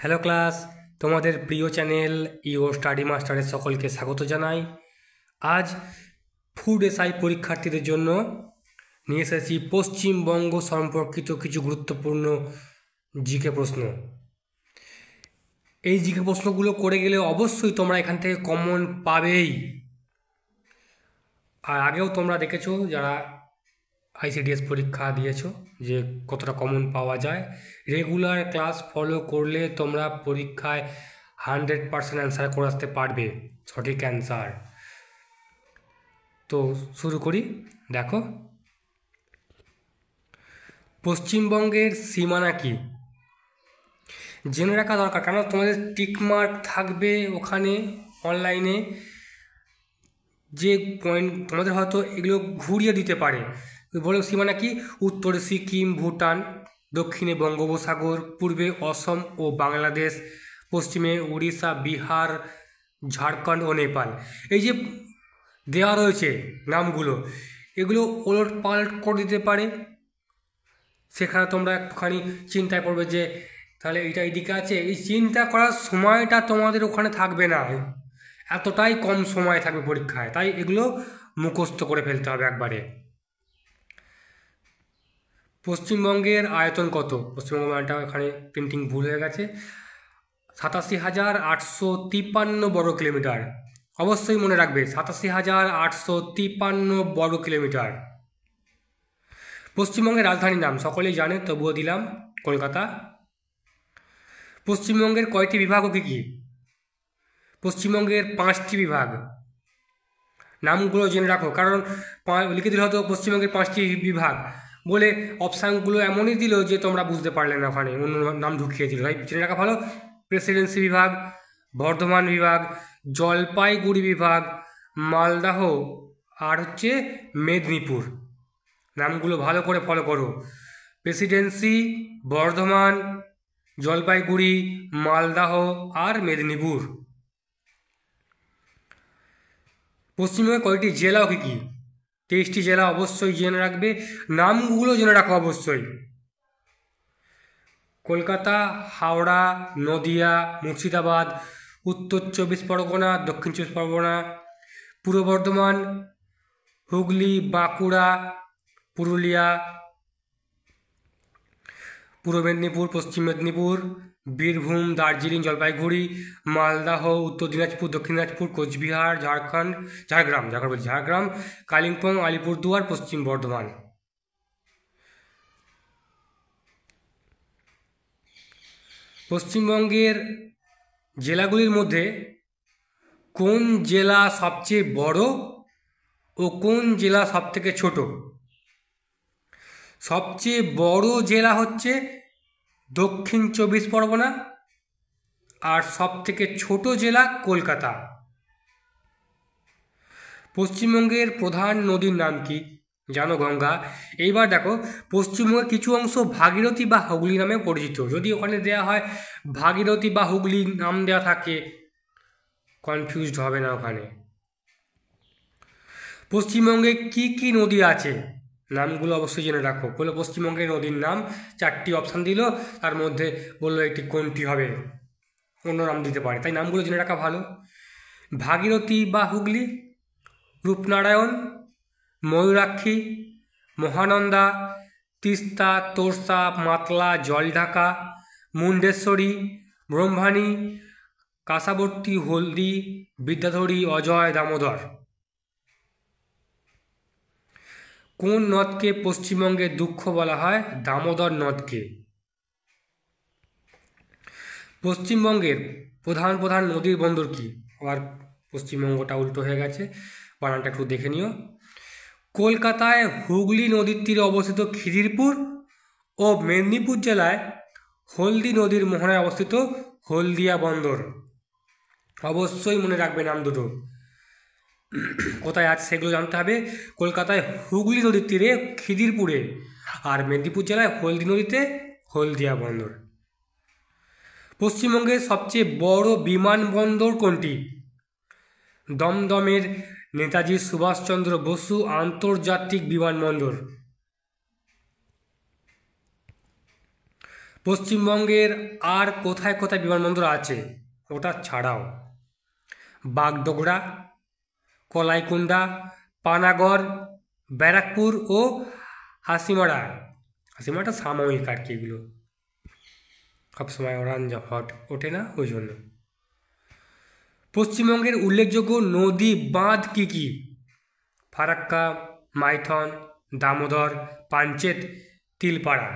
Hello class, তোমাদের প্রিয় channel ইও স্টাডি মাস্টারের সকলকে স্বাগত জানাই। আজ ফুড এসআই পরীক্ষার্থীদের জন্য নিয়ে এসেছি পশ্চিমবঙ্গ সম্পর্কিত কিছু গুরুত্বপূর্ণ জিকে প্রশ্ন। এই জিকে প্রশ্নগুলো করে গেলে অবশ্যই তোমরা এখান থেকে কমন পাবেই। আর আগেও তোমরা দেখেছো যারা আইসিডিএস পরীক্ষা দিয়েছো যে কতটা কমন পাওয়া যায়। রেগুলার ক্লাস ফলো করলে তোমরা পরীক্ষায় 100% অ্যান্সার করে আসতে পারবে, সঠিক অ্যান্সার। তো শুরু করি। দেখো, পশ্চিমবঙ্গের সীমানা কি জেনে রাখা দরকার, কারণ তোমাদের টিকমার্ক থাকবে ওখানে অনলাইনে। যে পয়েন্ট তোমাদের হয়তো এগুলো ঘুরিয়ে দিতে পারে, বলো সীমানা কি? উত্তরে সিকিম, ভুটান, দক্ষিণে বঙ্গোপসাগর, পূর্বে অসম ও বাংলাদেশ, পশ্চিমে উড়িষ্যা, বিহার, ঝাড়খণ্ড ও নেপাল। এই যে দেওয়া রয়েছে নামগুলো, এগুলো ওলট পালট করে দিতে পারে। সেখানে তোমরা একটুখানি চিন্তায় পড়বে যে তাহলে এইটা এইদিকে আছে। এই চিন্তা করার সময়টা তোমাদের ওখানে থাকবে না, এতটাই কম সময় থাকবে পরীক্ষায়, তাই এগুলো মুখস্থ করে ফেলতে হবে একবারে। পশ্চিমবঙ্গের আয়তন কত? পশ্চিমবঙ্গটা এখানে প্রিন্টিং ভুল হয়ে গেছে। 87,853 বর্গ কিলোমিটার। অবশ্যই মনে রাখবে 87,853 বর্গ কিলোমিটার। পশ্চিমবঙ্গের রাজধানীর নাম সকলেই জানে, তবুও দিলাম, কলকাতা। পশ্চিমবঙ্গের কয়টি বিভাগ ও কী কী? পশ্চিমবঙ্গের 5টি বিভাগ। নামগুলো জেনে রাখো, কারণ লিখে দিলে হয়তো পশ্চিমবঙ্গের 5টি বিভাগ বলে অপশানগুলো এমনই দিল যে তোমরা বুঝতে পারলে না, ওখানে অন্য নাম ঢুকিয়ে দিল, তাই জেনে রাখা ভালো। প্রেসিডেন্সি বিভাগ, বর্ধমান বিভাগ, জলপাইগুড়ি বিভাগ, মালদহ আর হচ্ছে মেদিনীপুর। নামগুলো ভালো করে ফলো করো। প্রেসিডেন্সি, বর্ধমান, জলপাইগুড়ি, মালদহ আর মেদিনীপুর। পশ্চিমবঙ্গে কয়টি জেলা ও কী কী? 23টি জেলা অবশ্যই জেনে রাখবে, নামগুলো জেনে রাখো অবশ্যই। কলকাতা, হাওড়া, নদিয়া, মুর্শিদাবাদ, উত্তর 24 পরগনা, দক্ষিণ 24 পরগনা, পূর্ব বর্ধমান, হুগলি, বাঁকুড়া, পুরুলিয়া, পূর্ব মেদিনীপুর, পশ্চিম মেদিনীপুর, বীরভূম, দার্জিলিং, জলপাইগুড়ি, মালদহ, উত্তর দিনাজপুর, দক্ষিণ দিনাজপুর, কোচবিহার, ঝাড়গ্রাম, কালিম্পং, আলিপুরদুয়ার, পশ্চিম বর্ধমান। পশ্চিমবঙ্গের জেলাগুলির মধ্যে কোন জেলা সবচেয়ে বড় ও কোন জেলা সবথেকে ছোট? সবচেয়ে বড় জেলা হচ্ছে দক্ষিণ 24 পরগনা, আর সবথেকে ছোট জেলা কলকাতা। পশ্চিমবঙ্গের প্রধান নদীর নাম কি? জানো, গঙ্গা। এইবার দেখো, পশ্চিমবঙ্গের কিছু অংশ ভাগীরথী বা হুগলি নামে পরিচিত। যদি ওখানে দেয়া হয় ভাগীরথী বা হুগলি নাম দেওয়া থাকে, কনফিউজড হবে না ওখানে। পশ্চিমবঙ্গে কি কি নদী আছে? নামগুলো অবশ্যই জেনে রাখো। বললো পশ্চিমবঙ্গের নদীর নাম, 4টি অপশান দিল, তার মধ্যে বললো একটি কোনটি হবে, অন্য নাম দিতে পারে, তাই নামগুলো জেনে রাখা ভালো। ভাগীরথী বা হুগলি, রূপনারায়ণ, ময়ূরাক্ষী, মহানন্দা, তিস্তা, তোরসা, মাতলা, জলঢাকা, মুন্ডেশ্বরী, ব্রহ্মাণী, কাঁসাবর্তী, হলদি, বিদ্যাধরী, অজয়, দামোদর। কোন নদকে পশ্চিমবঙ্গের দুঃখ বলা হয়? দামোদর নদকে। পশ্চিমবঙ্গের প্রধান প্রধান নদীর বন্দর কি? আবার পশ্চিমবঙ্গটা উল্টো হয়ে গেছে, বানানটা একটু দেখে নিও। কলকাতায় হুগলি নদীর তীরে অবস্থিত খিদিরপুর ও মেদিনীপুর জেলায় হলদি নদীর মোহনায় অবস্থিত হলদিয়া বন্দর। অবশ্যই মনে রাখবে নাম দুটো, কোথায় আছে সেগুলো জানতে হবে। কলকাতায় হুগলি নদীর তীরে খিদিরপুরে, আর মেদিনীপুর জেলায় হলদি নদীতে হলদিয়া বন্দর। পশ্চিমবঙ্গের সবচেয়ে বড় বিমানবন্দর কোনটি? দমদমের নেতাজি সুভাষচন্দ্র বসু আন্তর্জাতিক বিমানবন্দর। পশ্চিমবঙ্গের আর কোথায় কোথায় বিমানবন্দর আছে ওটা ছাড়াও? বাগডোগরা, কলাইকুণ্ডা, পানাগড়, ব্যারাকপুর ও হাসিমারা। হাসিমারাটা সাময়িক আর কি, এগুলো সবসময় অরাঞ্জ হট ওঠে না, ওই জন্য। পশ্চিমবঙ্গের উল্লেখযোগ্য নদী বাঁধ কী কী? ফারাক্কা, মাইথন, দামোদর, পাঞ্চেত, তিলপাড়া।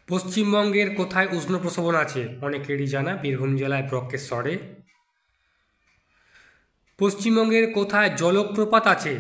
পশ্চিমবঙ্গের কোথায় উষ্ণ প্রসবন আছে? অনেকেরই জানা, বীরভূম জেলায় ব্রহ্মেশ্বরে। পশ্চিমবঙ্গের কোথায় জলপ্রপাত আছে?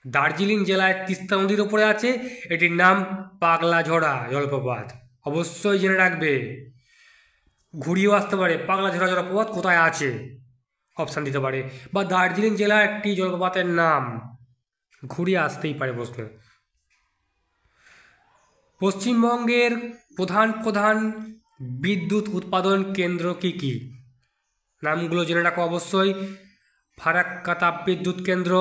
দার্জিলিং জেলায় তিস্তা নদীর ওপরে আছে, এটির নাম পাগলাঝোড়া জলপ্রপাত। অবশ্যই জেনে রাখবে, ঘুরিয়েও আসতে পারে পাগলাঝোড়া জলপ্রপাত কোথায় আছে, অপশান দিতে পারে, বা দার্জিলিং জেলার একটি জলপ্রপাতের নাম, ঘুরিয়ে আসতেই পারে প্রশ্ন। পশ্চিমবঙ্গের প্রধান প্রধান বিদ্যুৎ উৎপাদন কেন্দ্র কি কি? নামগুলো জেনে রাখো অবশ্যই। ফারাক্কা তাপবিদ্যুৎ কেন্দ্র,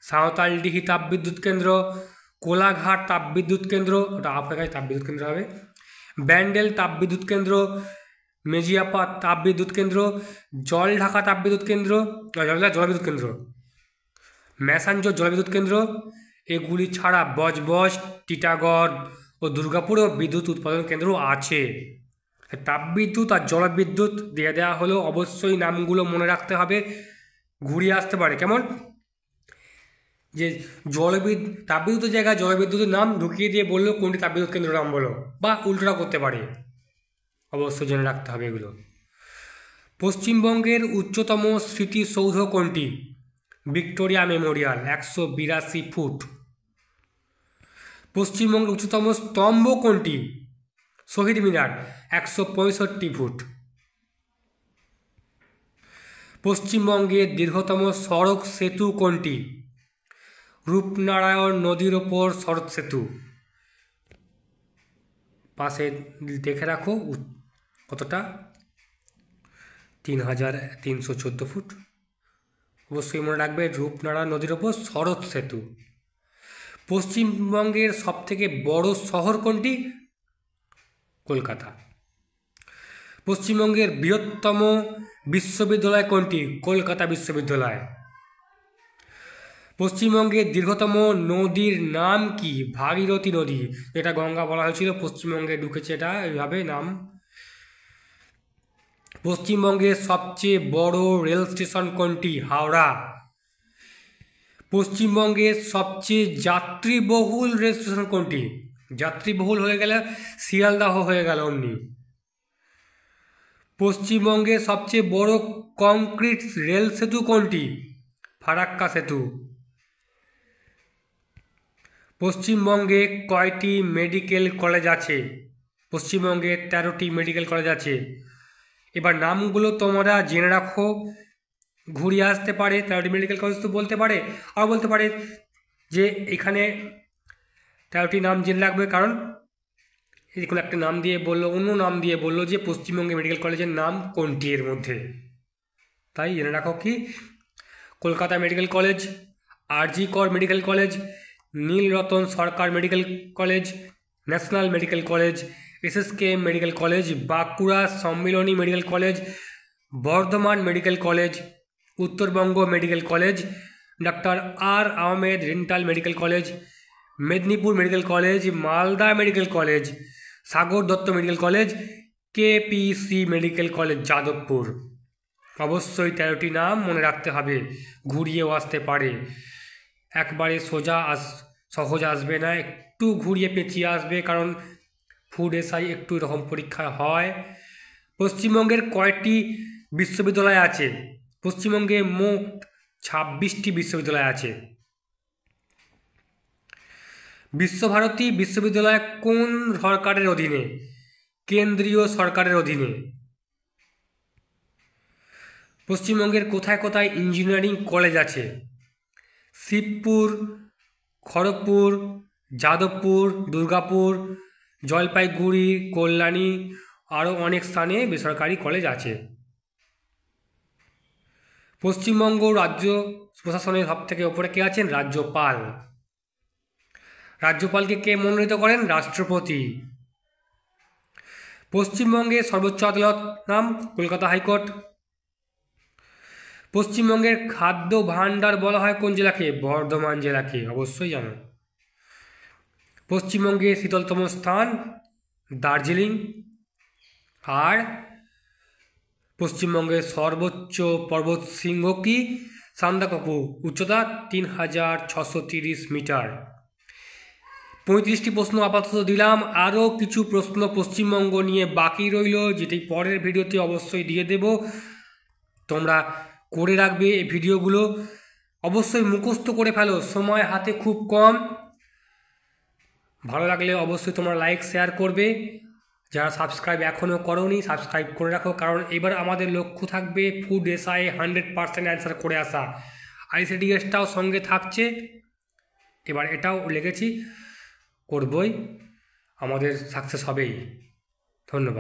সাঁওতালডিহি তাপবিদ্যুৎ কেন্দ্র, কোলাঘাট তাপবিদ্যুৎ কেন্দ্র, ওটা আফ্রিকায় তাপবিদ্যুৎ কেন্দ্র হবে, ব্যান্ডেল তাপবিদ্যুৎ কেন্দ্র, মেজিয়াপা তাপবিদ্যুৎ কেন্দ্র, জলঢাকা তাপবিদ্যুৎ কেন্দ্র, জলবিদ্যুৎ কেন্দ্র, ম্যাসাঞ্জোর জলবিদ্যুৎ কেন্দ্র। এগুলি ছাড়া বজবজ, টিটাগড় ও দুর্গাপুরেও বিদ্যুৎ উৎপাদন কেন্দ্র আছে। তাপবিদ্যুৎ আর জলবিদ্যুৎ দিয়ে দেওয়া হলো, অবশ্যই নামগুলো মনে রাখতে হবে, ঘুরিয়ে আসতে পারে। কেমন? যে তাপবিদ্যুতের জায়গায় জলবিদ্যুতের নাম ঢুকিয়ে দিয়ে বললো কোনটি তাপবিদ্যুৎ কেন্দ্র নাম বলো, বা উল্টোটা করতে পারে, অবশ্যই জেনে রাখতে হবে এগুলো। পশ্চিমবঙ্গের উচ্চতম স্মৃতিসৌধ কোনটি? Victoria Memorial, 182 foot. পশ্চিমবঙ্গের উচ্চতম স্তম্ভ কোনটি? শহীদ মিনার, 165 ফুট। পশ্চিমবঙ্গের দীর্ঘতম সড়ক সেতু কোনটি? রূপনারায়ণ নদীর ওপর সড়ক সেতু। পাশে দেখে রাখো কতটা, 3314 ফুট। অবশ্যই মনে রাখবে, রূপনারায়ণ নদীর ওপর সড়ক সেতু। পশ্চিমবঙ্গের সবথেকে বড় শহর কোনটি? কলকাতা। পশ্চিমবঙ্গের বৃহত্তম বিশ্ববিদ্যালয় কোনটি? কলকাতা বিশ্ববিদ্যালয়। পশ্চিমবঙ্গের দীর্ঘতম নদীর নাম কি? ভাগীরথী নদী, যেটা গঙ্গা বলা হয়েছিল, পশ্চিমবঙ্গে ঢুকেছে এটা এইভাবে নাম। পশ্চিমবঙ্গের সবচেয়ে বড় রেল স্টেশন কোনটি? হাওড়া। পশ্চিমবঙ্গের সবচেয়ে যাত্রীবহুল রেল স্টেশন কোনটি? যাত্রীবহুল হয়ে গেলে শিয়ালদাহ হয়ে গেল অমনি। পশ্চিমবঙ্গের সবচেয়ে বড় কংক্রিট রেল সেতু কোনটি? ফারাক্কা সেতু। পশ্চিমবঙ্গে কয়টি মেডিকেল কলেজ আছে? পশ্চিমবঙ্গে 13টি মেডিকেল কলেজ আছে। এবার নামগুলো তোমরা জেনে রাখো, ঘুরিয়ে আসতে পারে। 13টি মেডিকেল কলেজ তো বলতে পারে, আর বলতে পারে যে এখানে 13টি নাম জেনে রাখবে, কারণ যে কোনো একটা নাম দিয়ে বললো, অন্য নাম দিয়ে বললো যে পশ্চিমবঙ্গে মেডিকেল কলেজের নাম কোনটি এর মধ্যে, তাই জেনে রাখো কি Kolkata medical college, RG Kar medical college, Nilratan Sarkar medical college, national medical college, SSK medical college, Bankura Sammilani medical college, Bardhaman medical college, Uttarbanga medical college, doctor R Ahmed dental medical college, Medinipur medical college, Malda medical college, Sagar Dutta medical college, KPC medical college Jadavpur. অবশ্যই 13টি নাম মনে রাখতে হবে, ঘুরিয়েও আসতে পারে, একবারে সহজ আসবে না, একটু ঘুরিয়ে পেঁচিয়ে আসবে, কারণ ফুড এসআই একটু এরকম পরীক্ষা হয়। পশ্চিমবঙ্গের কয়টি বিশ্ববিদ্যালয় আছে? পশ্চিমবঙ্গে মোট 26টি বিশ্ববিদ্যালয় আছে। বিশ্বভারতী বিশ্ববিদ্যালয় কোন সরকারের অধীনে? কেন্দ্রীয় সরকারের অধীনে। পশ্চিমবঙ্গের কোথায় কোথায় ইঞ্জিনিয়ারিং কলেজ আছে? শিবপুর, খড়গপুর, যাদবপুর, দুর্গাপুর, জলপাইগুড়ি, কল্যাণী, আরও অনেক স্থানে বেসরকারি কলেজ আছে। পশ্চিমবঙ্গ রাজ্য প্রশাসনের সবথেকে ওপরে কে আছেন? রাজ্যপাল। রাজ্যপালকে কে মনোনীত করেন? রাষ্ট্রপতি। পশ্চিমবঙ্গের সর্বোচ্চ আদালত নাম? কলকাতা হাইকোর্ট। পশ্চিমবঙ্গের খাদ্য ভাণ্ডার বলা হয় কোন জেলাকে? বর্ধমান জেলাকে, অবশ্যই জানো। পশ্চিমবঙ্গের শীতলতম স্থান? দার্জিলিং। আর পশ্চিমবঙ্গের সর্বোচ্চ পর্বত শৃঙ্গ কি? সান্দাকফু, উচ্চতা 3630 মিটার। 35টি প্রশ্ন আপাতত দিলাম, আরও কিছু প্রশ্ন পশ্চিমবঙ্গ নিয়ে বাকি রইল, যেটি পরের ভিডিওতে অবশ্যই দিয়ে দেব। তোমরা করে রাখবে এই ভিডিওগুলো, অবশ্যই মুখস্থ করে ফেলো, সময় হাতে খুব কম। ভালো লাগলে অবশ্যই তোমরা লাইক শেয়ার করবে। যারা সাবস্ক্রাইব এখনও করোনি সাবস্ক্রাইব করে রাখো, কারণ এবার আমাদের লক্ষ্য থাকবে ফুড এসআই 100% অ্যান্সার করে আসা। আইসিডিএসটাও সঙ্গে থাকছে, এবার এটাও লেগেছি, করবই, আমাদের সাকসেস হবেই। ধন্যবাদ।